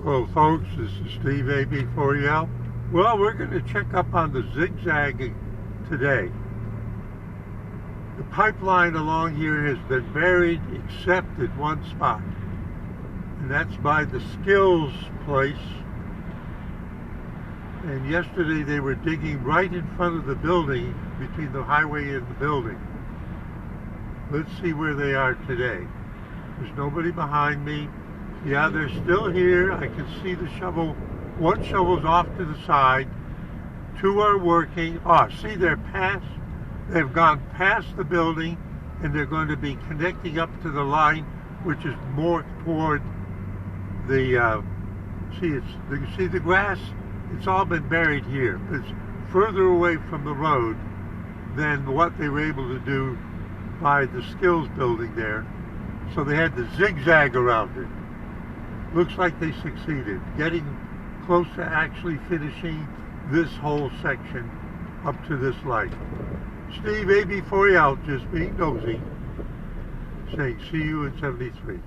Hello folks, this is Steve AB4EL. Well, we're going to check up on the Zigzag today. The pipeline along here has been buried except at one spot, and that's by the Skills place. And yesterday they were digging right in front of the building, between the highway and the building. Let's see where they are today. There's nobody behind me. Yeah, they're still here. I can see the shovel. One shovel's off to the side. Two are working. Oh, see, they've gone past the building, and they're going to be connecting up to the line, which is more toward the, see the grass? It's all been buried here. It's further away from the road than what they were able to do by the Skills building there. So they had to zigzag around it. Looks like they succeeded, getting close to actually finishing this whole section up to this light. Steve AB4EL, just being nosy, saying see you in 73.